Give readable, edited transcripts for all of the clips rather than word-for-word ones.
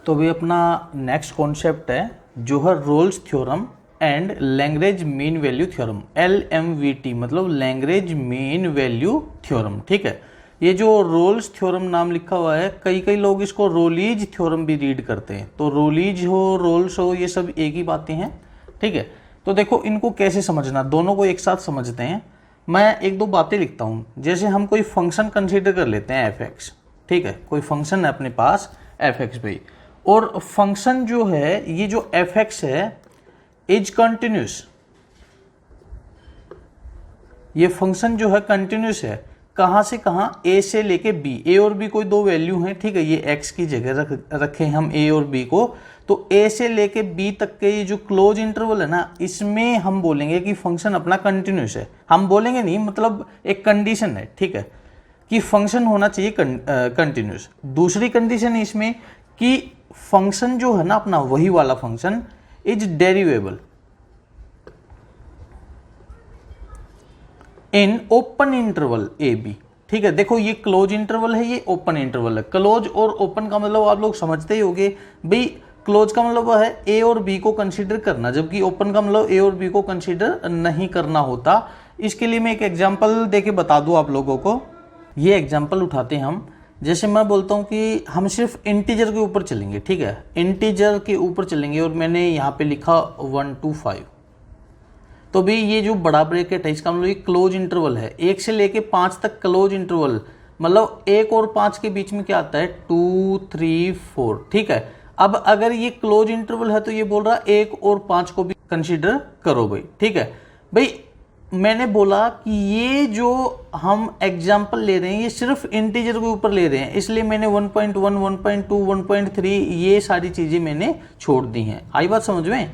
तो भी अपना नेक्स्ट कॉन्सेप्ट है जो है Rolle's theorem and Lagrange mean value theorem, LMVT मतलब लैग्रेंज मीन वैल्यू थ्योरम। ठीक है, ये जो रोल्स थ्योरम नाम लिखा हुआ है, कई लोग इसको रोलीज थ्योरम भी रीड करते हैं। तो रोलीज हो रोल्स हो ये सब एक ही बातें हैं। ठीक है, तो देखो इनको कैसे समझना, दोनों को एक साथ समझते हैं। मैं एक दो बातें लिखता हूं। जैसे हम कोई फंक्शन कंसीडर कर लेते हैं fx। ठीक है, कोई फंक्शन है अपने पास fx भाई, और फंक्शन जो है ये जो fx है इज कंटिन्यूस। ये फंक्शन जो है कंटिन्यूस है, कहां से कहां, a से लेके b। a और b कोई दो वैल्यू हैं। ठीक है, ये x की जगह रखें हम a और b को, तो a से लेके b तक के ये जो क्लोज इंटरवल है ना, इसमें हम बोलेंगे कि फंक्शन अपना कंटिन्यूस है। हम बोलेंगे नहीं, मतलब एक कंडीशन है। ठीक है, कि फंक्शन होना चाहिए कंटिन्यूस। दूसरी कंडीशन है इसमें कि फंक्शन जो है ना अपना, वही वाला function is derivable in open interval A B. ठीक है, देखो ये क्लोज इंटरवल है, ये ओपन इंटरवल है। क्लोज और ओपन का मतलब आप लोग समझते ही होंगे भाई। क्लोज का मतलब है ए और बी को कंसीडर करना, जबकि ओपन का मतलब ए और बी को कंसीडर नहीं करना होता। इसके लिए मैं एक एग्जांपल देके बता दूं आप लोगों को। ये एग्जांपल उठाते हैं हम। जैसे मैं बोलता हूं कि हम सिर्फ इंटीजर के ऊपर चलेंगे। ठीक है, इंटीजर के ऊपर चलेंगे और मैंने यहाँ पे लिखा 1 to 5। तो भी ये जो बड़ा ब्रैकेट है इसका मतलब ये क्लोज इंटरवल है। 1 से लेके 5 तक क्लोज इंटरवल, मतलब 1 और 5 के बीच में क्या आता है, 2 3 4। ठीक है, अब अगर ये क्लोज इंटरवल है तो ये बोल रहा है 1 और 5 को भी कंसीडर करो भाई। ठीक है भाई, मैंने बोला कि ये जो हम एग्जाम्पल ले रहे हैं ये सिर्फ इंटीजर के ऊपर ले रहे हैं, इसलिए मैंने 1.1 1.2 1.3 ये सारी चीजें मैंने छोड़ दी हैं। आई बात समझ में।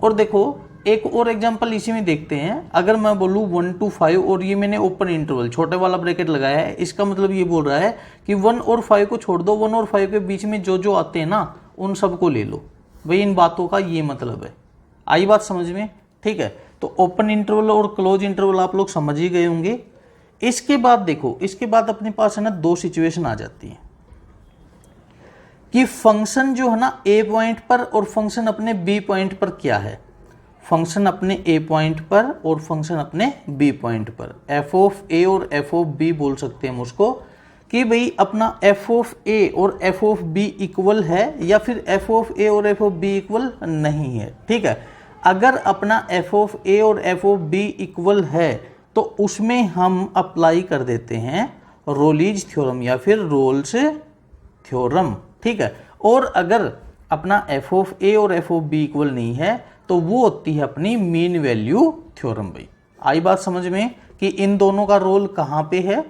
और देखो एक और एग्जांपल इसी में देखते हैं। अगर मैं बोलूँ 1 to 5 और ये मैंने ओपन इंटरवल छोटे वाला ब्रैकेट लगाया है, इसका मतलब ये बोल रहा है कि 1 और 5 को छोड़ दो, 1 और 5 के बीच में जो जो आते हैं ना उन सबको ले लो भाई। इन बातों का ये मतलब है। आई बात समझ में। ठीक है, तो ओपन इंटरवल और क्लोज इंटरवल आप लोग समझ ही गए होंगे। इसके बाद देखो, इसके बाद अपने पास है ना दो सिचुएशन आ जाती है कि फंक्शन जो है ना ए पॉइंट पर और फंक्शन अपने बी पॉइंट पर क्या है। फंक्शन अपने ए पॉइंट पर और फंक्शन अपने बी पॉइंट पर, एफ ऑफ ए और एफ ऑफ बी बोल सकते हैं हम उसको, कि भाई अपना एफ ऑफ ए और एफ ऑफ बी इक्वल है या फिर एफ ऑफ ए और एफ ऑफ बी इक्वल नहीं है। ठीक है, अगर अपना एफ ऑफ ए और एफ ऑफ बी इक्वल है तो उसमें हम अप्लाई कर देते हैं रोलीज थ्योरम या फिर रोल्स थ्योरम। ठीक है, और अगर अपना एफ ऑफ ए और एफ ऑफ बी इक्वल नहीं है तो वो होती है अपनी मीन वैल्यू थ्योरम भाई। आई बात समझ में कि इन दोनों का रोल कहां पे है।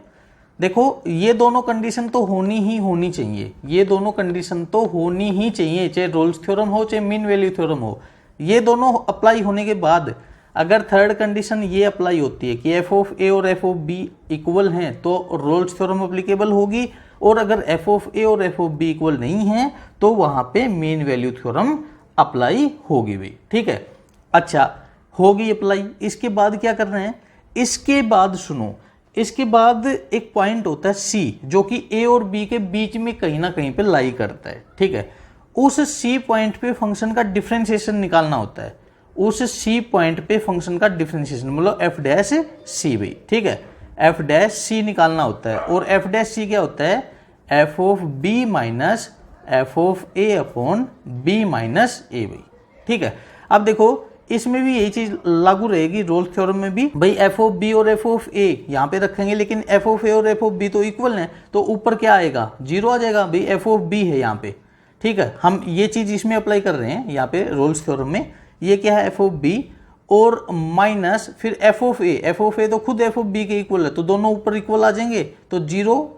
देखो ये दोनों कंडीशन तो होनी चाहिए, ये दोनों कंडीशन तो होनी ही चाहिए, चाहे रोल्स थ्योरम हो चाहे मीन वैल्यू थ्योरम हो। ये दोनों अप्लाई होने के बाद अगर थर्ड कंडीशन ये अप्लाई होती है कि एफ ऑफ ए और एफ ऑफ बी इक्वल हैं तो रोल्स थ्योरम एप्लीकेबल होगी, और अगर एफ ऑफ ए और एफ ऑफ बी इक्वल नहीं है तो वहां पे मीन वैल्यू थ्योरम अप्लाई होगी भाई। ठीक है, अच्छा होगी अप्लाई। इसके बाद क्या कर रहे हैं, इसके बाद सुनो, इसके बाद एक पॉइंट होता है सी, जो कि ए और बी के बीच में कहीं ना कहीं पे लाई करता है। ठीक है, उस सी पॉइंट पे फंक्शन का डिफरेंशिएशन निकालना होता है। उस सी पॉइंट पे फंक्शन का डिफरेंशिएशन मतलब एफ डैश सी भाई। ठीक है, एफ डैश सी निकालना होता है, और एफ डैश सी क्या होता है, F of B minus F of A upon B minus A भाई। ठीक है, अब देखो इसमें भी यही चीज लागू रहेगी रोल्स थ्योरम में भी भाई। एफ ऑफ बी और एफ ऑफ ए यहाँ पे रखेंगे, लेकिन एफ ऑफ ए और एफ ऑफ बी तो इक्वल हैं, तो ऊपर क्या आएगा, जीरो आ जाएगा भाई। एफ ऑफ बी है यहाँ पे। ठीक है, हम ये चीज इसमें अप्लाई कर रहे हैं यहाँ पे रोल्स थ्योरम में। ये क्या है, एफ ऑफ बी और माइनस फिर F of A. F of A तो खुद एफ ऑफ बी के इक्वल है, तो दोनों ऊपर इक्वल आ जाएंगे, तो जीरो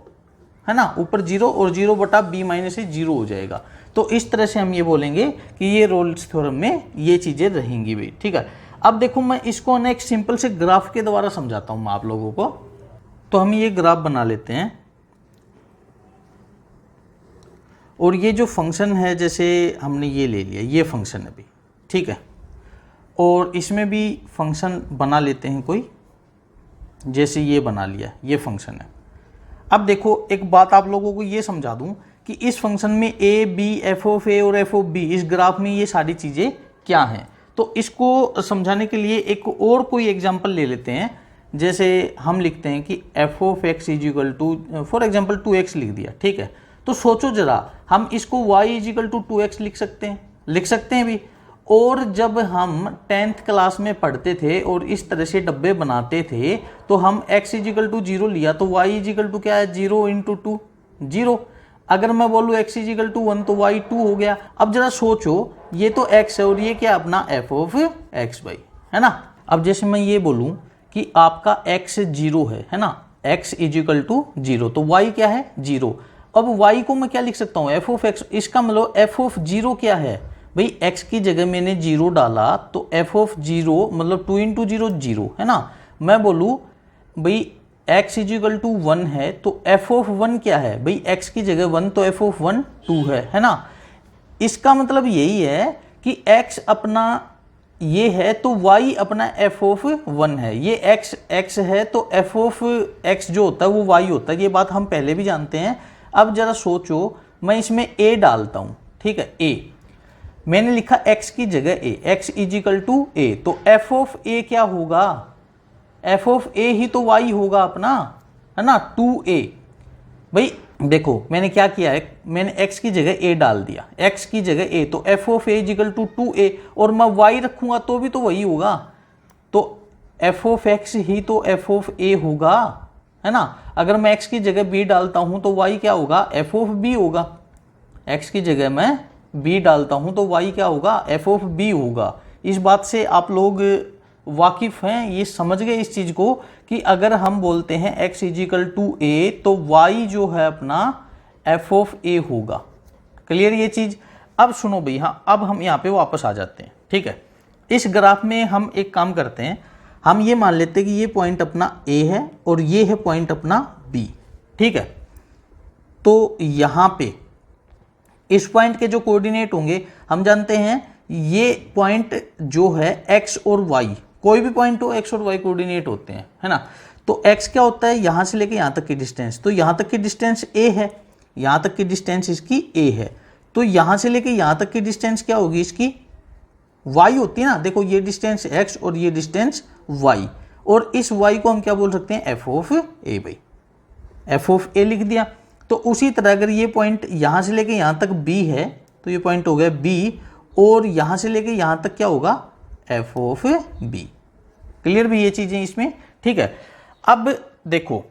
है ना, ऊपर जीरो और जीरो बटा बी माइनस ए जीरो हो जाएगा। तो इस तरह से हम ये बोलेंगे कि ये रोल्स थ्योरम में ये चीजें रहेंगी भाई। ठीक है, अब देखो मैं इसको ना एक सिंपल से ग्राफ के द्वारा समझाता हूं मैं आप लोगों को। तो हम ये ग्राफ बना लेते हैं, और ये जो फंक्शन है जैसे हमने ये ले लिया, ये फंक्शन है भाई। ठीक है, और इसमें भी फंक्शन बना लेते हैं कोई, जैसे ये बना लिया, ये फंक्शन है। अब देखो एक बात आप लोगों को ये समझा दूं कि इस फंक्शन में ए बी, एफ ऑफ ए और एफ ऑफ बी, इस ग्राफ में ये सारी चीज़ें क्या हैं। तो इसको समझाने के लिए एक और कोई एग्जांपल ले लेते हैं। जैसे हम लिखते हैं कि f of x is equal to for example 2x लिख दिया, ठीक है। तो सोचो जरा, हम इसको y is equal to 2x लिख सकते हैं भी। और जब हम 10th क्लास में पढ़ते थे और इस तरह से डब्बे बनाते थे तो हम x इज इक्वल टू 0 लिया तो y इज इक्वल टू क्या है, 0 इंटू 2 0। अगर मैं बोलूँ x इज इक्वल टू 1 तो y 2 हो गया। अब जरा सोचो, ये तो x है और ये क्या अपना f ऑफ x भाई, है ना। अब जैसे मैं ये बोलूँ कि आपका x 0 है ना, x इज इक्वल टू 0 तो y क्या है 0। अब y को मैं क्या लिख सकता हूँ, f ऑफ x। इसका मतलब f ऑफ 0 क्या है भाई, x की जगह मैंने 0 डाला तो f ऑफ 0 मतलब 2 इंटू 0 0, है ना। मैं बोलूँ भाई x इज इक्वल टू 1 है तो f ऑफ 1 क्या है भाई, x की जगह 1 तो f ऑफ 1 2 है ना। इसका मतलब यही है कि x अपना ये है तो y अपना f ऑफ 1 है। ये x है तो f ऑफ x जो होता है वो y होता है। ये बात हम पहले भी जानते हैं। अब जरा सोचो, मैं इसमें a डालता हूँ, ठीक है, a मैंने लिखा x की जगह a, x is equal to a तो f ऑफ a क्या होगा, f ऑफ a ही तो y होगा अपना, है ना, 2a। भाई देखो मैंने क्या किया है, मैंने x की जगह a डाल दिया, x की जगह a तो f of a is equal to 2a और मैं y रखूंगा तो भी तो वही होगा, तो f ऑफ x ही तो f ऑफ a होगा, है ना। अगर मैं x की जगह b डालता हूं तो y क्या होगा, f ऑफ b होगा। x की जगह मैं b डालता हूं तो y क्या होगा, f ऑफ b होगा। इस बात से आप लोग वाकिफ हैं, ये समझ गए इस चीज को कि अगर हम बोलते हैं x is equal to a तो y जो है अपना f ऑफ a होगा। क्लियर ये चीज। अब सुनो भाई, हाँ अब हम यहाँ पे वापस आ जाते हैं, ठीक है। इस ग्राफ में हम एक काम करते हैं, हम ये मान लेते हैं कि ये पॉइंट अपना a है और ये है पॉइंट अपना b, ठीक है। तो यहाँ पे इस पॉइंट के जो कोऑर्डिनेट होंगे हम जानते हैं, ये पॉइंट जो है x और y, कोई भी पॉइंट हो x और y कोऑर्डिनेट होते हैं, है ना। तो x क्या होता है, यहां से लेके यहां तक की डिस्टेंस, तो यहां तक की डिस्टेंस a है, यहां तक की डिस्टेंस इसकी a है, तो यहां से लेके यहां तक की डिस्टेंस क्या होगी, इसकी y होती है ना। देखो ये डिस्टेंस x और ये डिस्टेंस y, और इस y को हम क्या बोल सकते हैं, f ऑफ a भाई, f ऑफ a लिख दिया। तो उसी तरह अगर ये पॉइंट यहां से लेके यहां तक b है तो ये पॉइंट हो गया b, और यहां से लेके यहां तक क्या होगा, f ऑफ b। क्लियर भी ये चीजें इसमें, ठीक है। अब देखो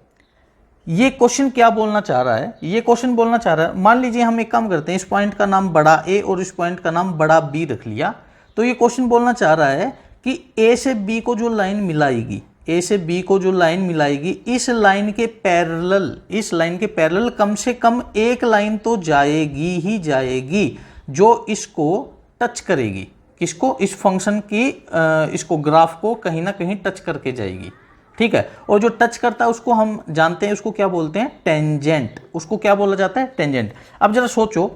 ये क्वेश्चन क्या बोलना चाह रहा है, ये क्वेश्चन बोलना चाह रहा है, मान लीजिए हम एक काम करते हैं, इस पॉइंट का नाम बड़ा a और इस पॉइंट का नाम बड़ा b रख लिया। तो ये क्वेश्चन बोलना चाह रहा है कि a से b को जो लाइन मिलाएगी, a से b को जो लाइन मिलाएगी, इस लाइन के पैरेलल कम से कम एक लाइन तो जाएगी ही जाएगी जो इसको टच करेगी, किसको, इस फंक्शन की इसको ग्राफ को कहीं ना कहीं टच करके जाएगी, ठीक है। और जो टच करता है उसको हम जानते हैं, उसको क्या बोलते हैं, टेंजेंट। उसको क्या बोला जाता है, टेंजेंट। अब जरा सोचो,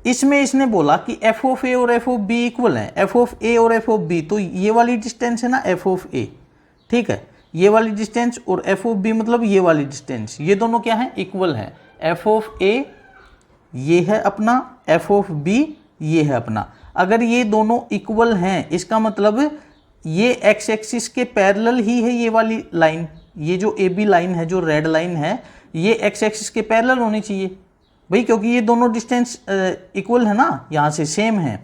इसमें इसने बोला कि f ऑफ a और f ऑफ b इक्वल है, f ऑफ a और f ऑफ b, तो ये वाली डिस्टेंस है ना f ऑफ a, ठीक है, ये वाली डिस्टेंस, और f ऑफ b मतलब ये वाली डिस्टेंस, ये दोनों क्या है, इक्वल है। f ऑफ a ये है अपना, f ऑफ b ये है अपना। अगर ये दोनों इक्वल हैं, इसका मतलब ये x एक्सिस के पैरेलल ही है ये वाली लाइन, ये जो ए बी लाइन है, जो रेड लाइन है, ये x एक्सिस के पैरेलल होनी चाहिए भाई, क्योंकि ये दोनों डिस्टेंस इक्वल है ना, यहाँ से सेम है।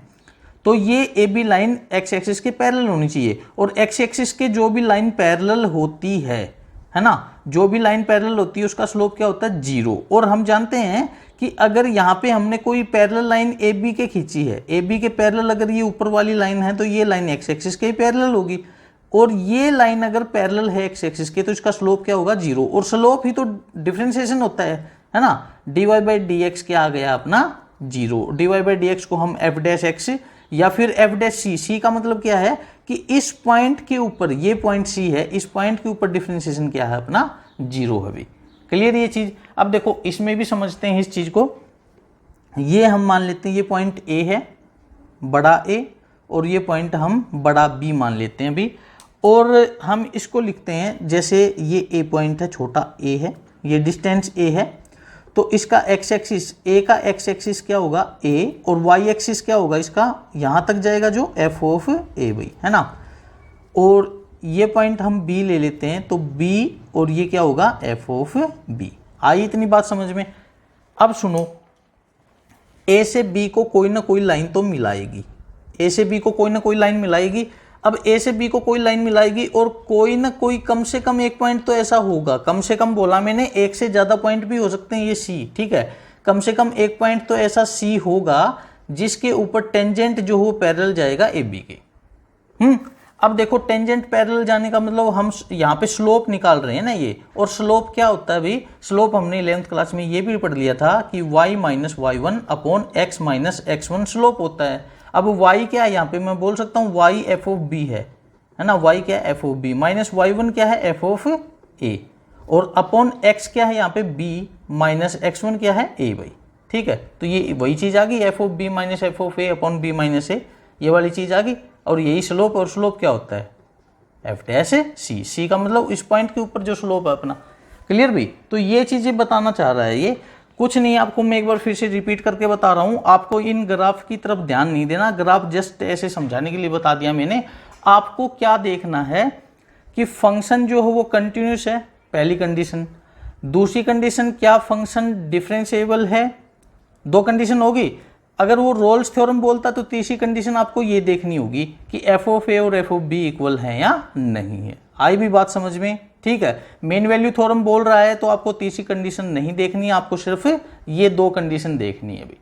तो ये A B line x axis के पैरेलल होनी चाहिए, और x एक्सिस के जो भी लाइन पैरेलल होती है ना, जो भी लाइन पैरेलल होती है उसका स्लोप क्या होता है, 0। और हम जानते हैं कि अगर यहाँ पे हमने कोई पैरेलल लाइन ए बी के खींची है, ए बी के पैरेलल अगर ये ऊपर वाली लाइन है तो ये लाइन x एक्सिस के ही पैरेलल होगी, और ये लाइन अगर पैरेलल है x एक्सिस के तो इसका स्लोप क्या होगा, 0। और स्लोप ही तो डिफरेंशिएशन होता है ना। dy बाई डी एक्स क्या आ गया अपना, 0। dy बाई डी एक्स को हम f डैश एक्स या फिर f डैश सी, सी का मतलब क्या है कि इस पॉइंट के ऊपर, ये पॉइंट सी है, इस पॉइंट के ऊपर डिफरेंशिएशन क्या है अपना, 0 है भी। क्लियर ये चीज। अब देखो इसमें भी समझते हैं इस चीज को, ये हम मान लेते हैं ये पॉइंट A है, बड़ा A, और ये पॉइंट हम बड़ा B मान लेते हैं भी, और हम इसको लिखते हैं जैसे ये A पॉइंट है, छोटा A है, ये डिस्टेंस A है, तो इसका एक्स एक्सिस, ए का एक्स एक्सिस क्या होगा a, और वाई एक्सिस क्या होगा इसका, यहां तक जाएगा जो एफ ऑफ ए भाई, है ना। और ये पॉइंट हम b ले लेते हैं, तो b और ये क्या होगा एफ ऑफ b। आई इतनी बात समझ में। अब सुनो, a से b को कोई ना कोई लाइन तो मिलाएगी, a से b को कोई ना कोई लाइन मिलाएगी। अब a से b को कोई लाइन मिलाएगी और कोई ना कोई कम से कम एक पॉइंट तो ऐसा होगा, कम से कम बोला मैंने, एक से ज्यादा पॉइंट भी हो सकते हैं ये c, ठीक है। कम से कम एक पॉइंट तो ऐसा c होगा जिसके ऊपर टेंजेंट जो हो पैरेलल जाएगा ए बी के। अब देखो टेंजेंट पैरेलल जाने का मतलब हम यहाँ पे स्लोप निकाल रहे हैं ना ये, और स्लोप क्या होता है भाई, स्लोप हमने 11th क्लास में ये भी पढ़ लिया था कि y minus y one upon x minus x one slope होता है। अब y क्या है यहाँ पे, मैं बोल सकता हूँ y एफ ऑफ बी है ना, y क्या है F of B, minus y one क्या है एफ ऑफ ए, और अपॉन x क्या है यहाँ पे b माइनस एक्स वन क्या है a भाई, ठीक है। तो ये वही चीज आ गई F of B minus F of A upon B minus A, ये वाली चीज आ गई। और यही स्लोप, और स्लोप क्या होता है एफ डैश सी, सी का मतलब इस पॉइंट के ऊपर जो स्लोप है अपना। क्लियर भी, तो ये चीजें बताना चाह रहा है ये, कुछ नहीं, आपको मैं एक बार फिर से रिपीट करके बता रहा हूं। आपको इन ग्राफ की तरफ ध्यान नहीं देना, ग्राफ जस्ट ऐसे समझाने के लिए बता दिया मैंने। आपको क्या देखना है कि फंक्शन जो हो वो कंटिन्यूस है, पहली कंडीशन। दूसरी कंडीशन क्या फंक्शन डिफरेंशिएबल है, दो कंडीशन होगी। अगर वो रोल्स थ्योरम बोलता तो तीसरी कंडीशन आपको ये देखनी होगी कि एफ ऑफ ए और एफ ऑफ बी इक्वल है या नहीं है। आई भी बात समझ में, ठीक है। मेन वैल्यू थ्योरम बोल रहा है तो आपको तीसरी कंडीशन नहीं देखनी है, आपको सिर्फ ये दो कंडीशन देखनी है भी।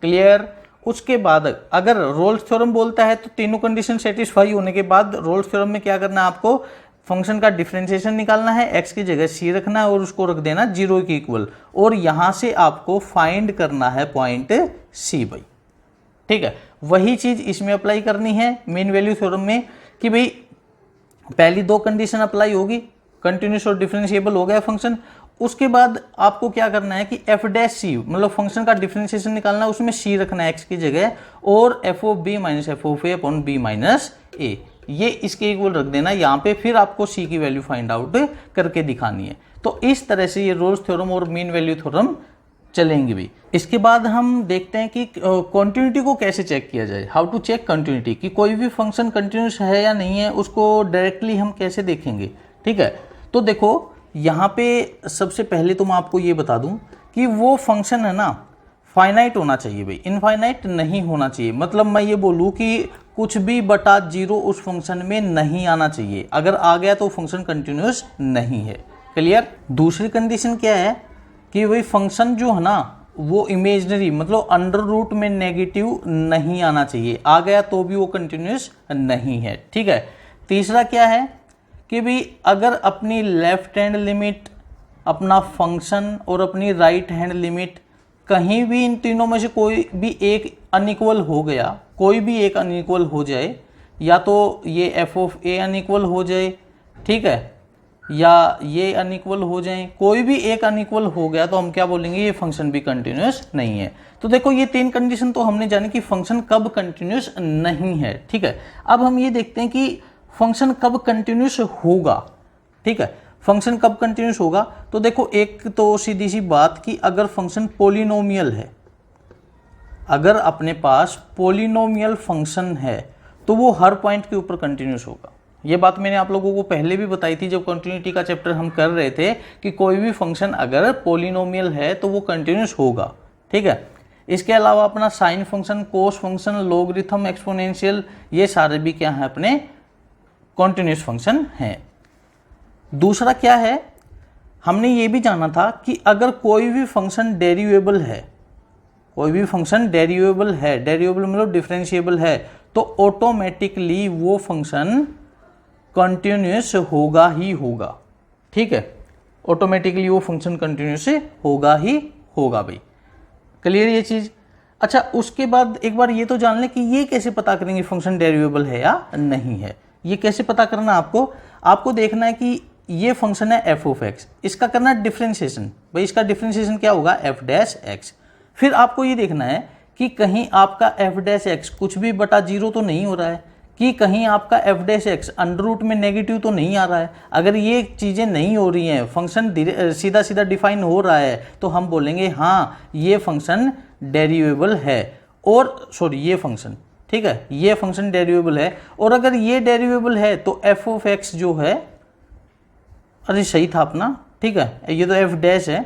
क्लियर। उसके बाद अगर रोल्स थ्योरम बोलता है तो तीनों कंडीशन सेटिस्फाई होने के बाद रोल्स थ्योरम में क्या करना है, आपको फंक्शन का डिफरेंशिएशन निकालना है, एक्स की जगह सी रखना है और उसको रख देना जीरो के इक्वल, और यहां से आपको फाइंड करना है पॉइंट सी भाई, ठीक है। वही चीज इसमें अप्लाई करनी है मेन वैल्यू थ्योरम में कि भाई पहली दो कंडीशन अप्लाई होगी, कंटिन्यूस और डिफरेंशिएबल हो गया फंक्शन। उसके बाद आपको क्या करना है कि एफ डैश सी मतलब फंक्शन का डिफरेंशिएशन निकालना है, उसमें सी रखना है एक्स की जगह, और F of B minus F of A upon B minus A, ये इसके इक्वल रख देना यहाँ पे। फिर आपको सी की वैल्यू फाइंड आउट करके दिखानी है। तो इस तरह से ये रोल्स थ्योरम और मीन वैल्यू थ्योरम चलेंगे भी। इसके बाद हम देखते हैं कि कंटिन्यूटी को कैसे चेक किया जाए, हाउ टू चेक कंटिन्यूटी, कि कोई भी फंक्शन कंटिन्यूस है या नहीं है उसको डायरेक्टली हम कैसे देखेंगे, ठीक है। तो देखो यहाँ पे सबसे पहले तो मैं आपको ये बता दूं कि वो फंक्शन है ना फाइनाइट होना चाहिए भाई, इनफाइनाइट नहीं होना चाहिए। मतलब मैं ये बोलूँ कि कुछ भी बटा जीरो उस फंक्शन में नहीं आना चाहिए, अगर आ गया तो फंक्शन कंटिन्यूस नहीं है। क्लियर। दूसरी कंडीशन क्या है कि भाई फंक्शन जो है ना वो इमेजनरी मतलब अंडर रूट में नेगेटिव नहीं आना चाहिए, आ गया तो भी वो कंटिन्यूस नहीं है, ठीक है। तीसरा क्या है कि भाई अगर अपनी लेफ्ट हैंड लिमिट, अपना फंक्शन और अपनी राइट हैंड लिमिट कहीं भी इन तीनों में से कोई भी एक अनइक्वल हो गया, कोई भी एक अनइक्वल हो जाए, या तो ये एफ ऑफ ए अनइक्वल हो जाए, ठीक है, या ये अनइक्वल हो जाए, कोई भी एक अनइक्वल हो गया तो हम क्या बोलेंगे, ये फंक्शन भी कंटिन्यूस नहीं है। तो देखो ये तीन कंडीशन तो हमने जानी कि फंक्शन कब कंटिन्यूस नहीं है, ठीक है। अब हम ये देखते हैं कि फंक्शन कब कंटिन्यूस होगा, ठीक है। फंक्शन कब कंटिन्यूस होगा, तो देखो एक तो सीधी सी बात कि अगर फंक्शन पोलिनोमियल है, अगर अपने पास पोलिनोमियल फंक्शन है तो वो हर पॉइंट के ऊपर कंटिन्यूस होगा। ये बात मैंने आप लोगों को पहले भी बताई थी जब कंटिन्यूटी का चैप्टर हम कर रहे थे कि कोई भी फंक्शन अगर पोलिनोमियल है तो वो कंटिन्यूस होगा, ठीक है। इसके अलावा अपना साइन फंक्शन, कोस फंक्शन, लॉगरिथम, एक्सपोनेंशियल, ये सारे भी क्या है अपने कंटिन्यूस फंक्शन हैं। दूसरा क्या है, हमने ये भी जाना था कि अगर कोई भी फंक्शन डेरिवेबल है, कोई भी फंक्शन डेरिवेबल है, डेरिवेबल मतलब डिफरेंशिएबल है, तो ऑटोमेटिकली वो फंक्शन कंटिन्यूस होगा ही होगा, ठीक है। ऑटोमेटिकली वो फंक्शन कंटिन्यूस होगा ही होगा भाई। क्लियर ये चीज। अच्छा उसके बाद एक बार ये तो जान ले कि ये कैसे पता करेंगे फंक्शन डेरिवेबल है या नहीं है। ये कैसे पता करना, आपको देखना है कि ये फंक्शन है एफ ऑफ एक्स, इसका करना है डिफरेंशिएशन। भाई इसका डिफरेंशिएशन क्या होगा, एफ डैश एक्स। फिर आपको ये देखना है कि कहीं आपका एफ डैश एक्स कुछ भी बटा जीरो तो नहीं हो रहा है, कि कहीं आपका f dash x under root में नेगेटिव तो नहीं आ रहा है। अगर ये चीज़ें नहीं हो रही हैं, फंक्शन सीधा सीधा डिफाइन हो रहा है, तो हम बोलेंगे हाँ ये फंक्शन डेरिवेबल है। और सॉरी ये फंक्शन, ठीक है, ये फंक्शन डेरिवेबल है। और अगर ये डेरिवेबल है तो एफ ऑफ एक्स जो है, अरे सही था अपना, ठीक है, ये तो एफ डैश है,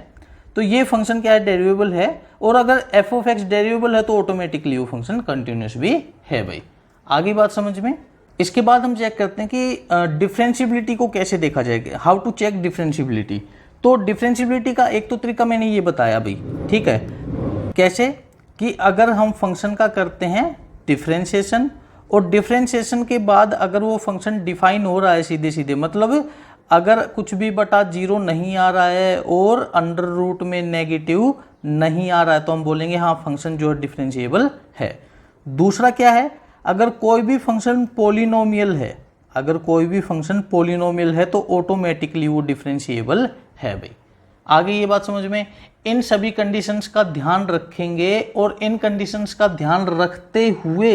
तो ये फंक्शन क्या है, डेरिवेबल है। और अगर एफ ऑफ एक्स डेरिवेबल है तो ऑटोमेटिकली वो फंक्शन कंटिन्यूस भी है भाई। आगे बात समझ में। इसके बाद हम चेक करते हैं कि डिफरेंशियबिलिटी को कैसे देखा जाएगा, हाउ टू चेक डिफरेंशियबिलिटी। तो डिफरेंशियबिलिटी का एक तो तरीका मैंने ये बताया भाई, ठीक है, कैसे कि अगर हम फंक्शन का करते हैं डिफरेंशिएशन, और डिफरेंशिएशन के बाद अगर वो फंक्शन डिफाइन हो रहा है सीधे सीधे, मतलब अगर कुछ भी बटा जीरो नहीं आ रहा है और अंडर रूट में नेगेटिव नहीं आ रहा है, तो हम बोलेंगे हाँ फंक्शन जो है डिफरेंशिएबल है। दूसरा क्या है, अगर कोई भी फंक्शन पॉलिनोमियल है, अगर कोई भी फंक्शन पॉलिनोमियल है तो ऑटोमेटिकली वो डिफरेंशिएबल है भाई। आगे ये बात समझ में। इन सभी कंडीशंस का ध्यान रखेंगे और इन कंडीशंस का ध्यान रखते हुए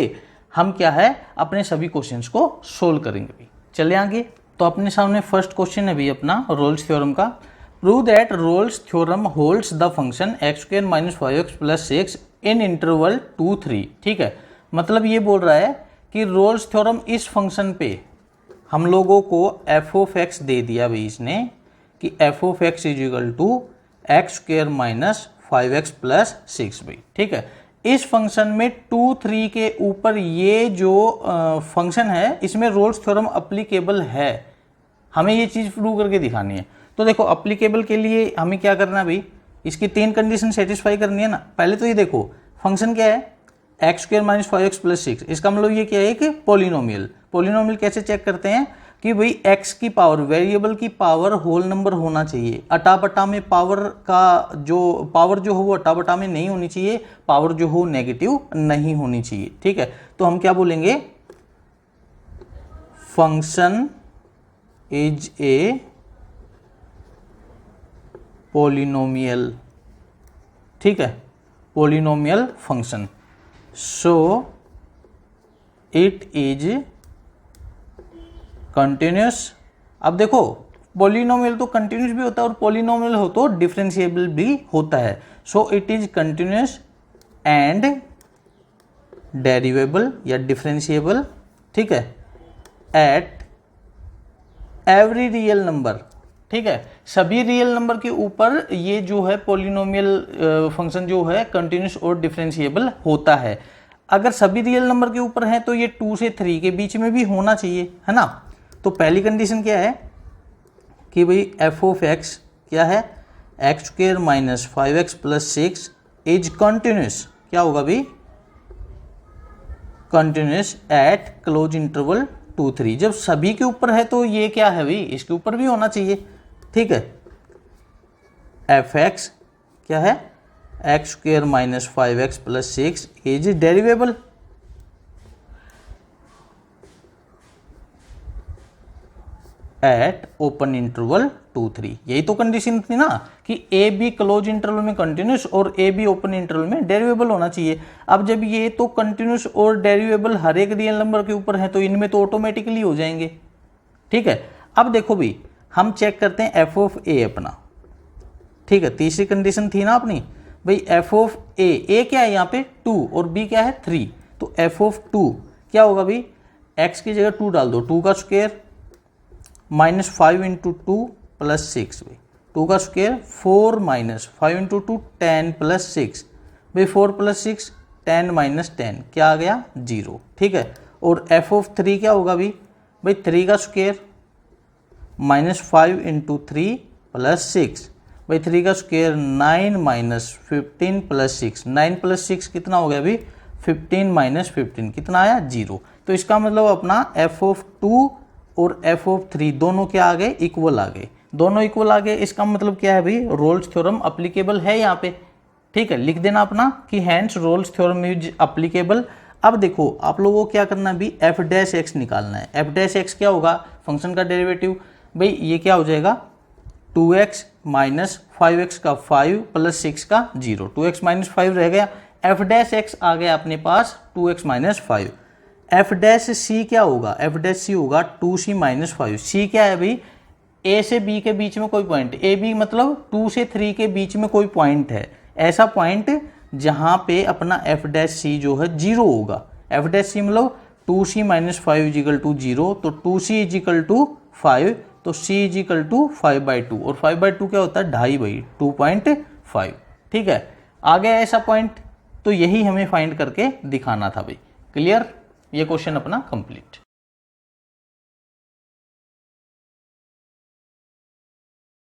हम क्या है अपने सभी क्वेश्चंस को सोल्व करेंगे भाई। चले आगे। तो अपने सामने फर्स्ट क्वेश्चन है भाई अपना रोल्स थ्योरम का। Prove that Rolle's theorem holds the function x square minus 5x plus 6 in interval 2, 3। ठीक है, मतलब ये बोल रहा है कि रोल्स थ्योरम इस फंक्शन पे हम लोगों को एफ ऑफ एक्स दे दिया भाई इसने कि f of x is equal to x square minus 5x plus 6 भाई। ठीक है, इस फंक्शन में 2, 3 के ऊपर ये जो फंक्शन है इसमें रोल्स थ्योरम अप्लीकेबल है। हमें ये चीज़ प्रूव करके दिखानी है। तो देखो अप्लीकेबल के लिए हमें क्या करना है भाई, इसकी 3 कंडीशन सेटिस्फाई करनी है ना। पहले तो ये देखो फंक्शन क्या है, X square minus 5x plus 6, इसका मतलब ये क्या है कि पॉलिनोमियल। पॉलिनोमियल कैसे चेक करते हैं कि भाई x की पावर, वेरिएबल की पावर होल नंबर होना चाहिए। अटा बटा में पावर का जो पावर जो हो वो अटा बटा में नहीं होनी चाहिए, पावर जो हो नेगेटिव नहीं होनी चाहिए। ठीक है, तो हम क्या बोलेंगे, फंक्शन इज ए पॉलिनोमियल। ठीक है, polynomial function, so it is continuous. अब देखो पॉलिनोमियल तो कंटिन्यूस भी होता है और पॉलिनोमियल हो तो डिफरेंशिएबल भी होता है। So it is continuous and derivable या डिफरेंशिएबल। ठीक है, एट एवरी रियल नंबर। ठीक है, सभी रियल नंबर के ऊपर ये जो है पॉलिनोमियल फंक्शन जो है कंटिन्यूस और डिफरेंशिएबल होता है। अगर सभी रियल नंबर के ऊपर है तो ये 2 से 3 के बीच में भी होना चाहिए, है ना। तो पहली कंडीशन क्या है कि भाई एफ ऑफ एक्स क्या है, X square minus 5x plus 6 is continuous. क्या होगा भाई, कंटिन्यूस एट क्लोज इंटरवल 2, 3। जब सभी के ऊपर है तो ये क्या है भाई, इसके ऊपर भी होना चाहिए। ठीक है, एफ एक्स क्या है, X square minus 5x plus 6 is derivable. At open interval 2, 3। यही तो कंडीशन थी ना कि ए बी क्लोज इंटरवल में कंटिन्यूस और ए बी ओपन इंटरवल में डेरिवेबल होना चाहिए। अब जब ये तो कंटिन्यूस और डेरिवेबल हर एक रियल नंबर के ऊपर है तो इनमें तो ऑटोमेटिकली हो जाएंगे। ठीक है, अब देखो भाई हम चेक करते हैं एफ ऑफ ए अपना। ठीक है, तीसरी कंडीशन थी ना अपनी भाई एफ ऑफ ए क्या है यहाँ पे 2 और बी क्या है 3। तो एफ ऑफ 2 क्या होगा भाई, एक्स की जगह 2 डाल दो, 2 का स्क्वायर माइनस 5 इंटू 2 प्लस 6 भाई, 2 का स्क्वायर 4 माइनस 5 इंटू 2 10 प्लस 6 भाई, 4 प्लस 6 10 माइनस 10 क्या आ गया 0। ठीक है, और एफ ऑफ 3 क्या होगा भाई 3 का स्क्वायर माइनस 5 इंटू 3 प्लस 6 भाई, 3 का स्क्वायर 9 माइनस 15 प्लस 6, 9 प्लस 6 कितना हो गया भाई 15 माइनस 15 कितना आया 0। तो इसका मतलब अपना एफ ऑफ 2 और एफ ऑफ 3 दोनों क्या आ गए, इक्वल आ गए, दोनों इक्वल आ गए। इसका मतलब क्या है भाई, रोल्स थ्योरम अप्लीकेबल है यहाँ पे। ठीक है, लिख देना अपना कि hence Rolle's theorem is applicable. अब देखो आप लोगों को क्या करना है भाई, एफ डैश एक्स निकालना है। एफ डैश एक्स क्या होगा, फंक्शन का डेरिवेटिव भाई, ये क्या हो जाएगा 2x माइनस 5x का 5 प्लस 6 का 0, 2x माइनस 5 रह गया, एफ डैश एक्स आ गया अपने पास 2x minus 5। F dash C क्या होगा, एफ डैश सी होगा 2c माइनस 5। सी क्या है भाई, ए से बी के बीच में कोई पॉइंट, ए बी मतलब 2 से 3 के बीच में कोई पॉइंट है, ऐसा पॉइंट जहां पे अपना एफ डैश सी जो है 0 होगा। एफ डैश सी मतलब 2c माइनस 5 इजिकल टू 0, तो 2c इजिकल टू 5, तो c इजिकल टू 5/2, और 5/2 क्या होता है, 2.5 भाई 2.5। ठीक है, आ गया ऐसा पॉइंट, तो यही हमें फाइंड करके दिखाना था भाई। क्लियर, ये क्वेश्चन अपना कंप्लीट।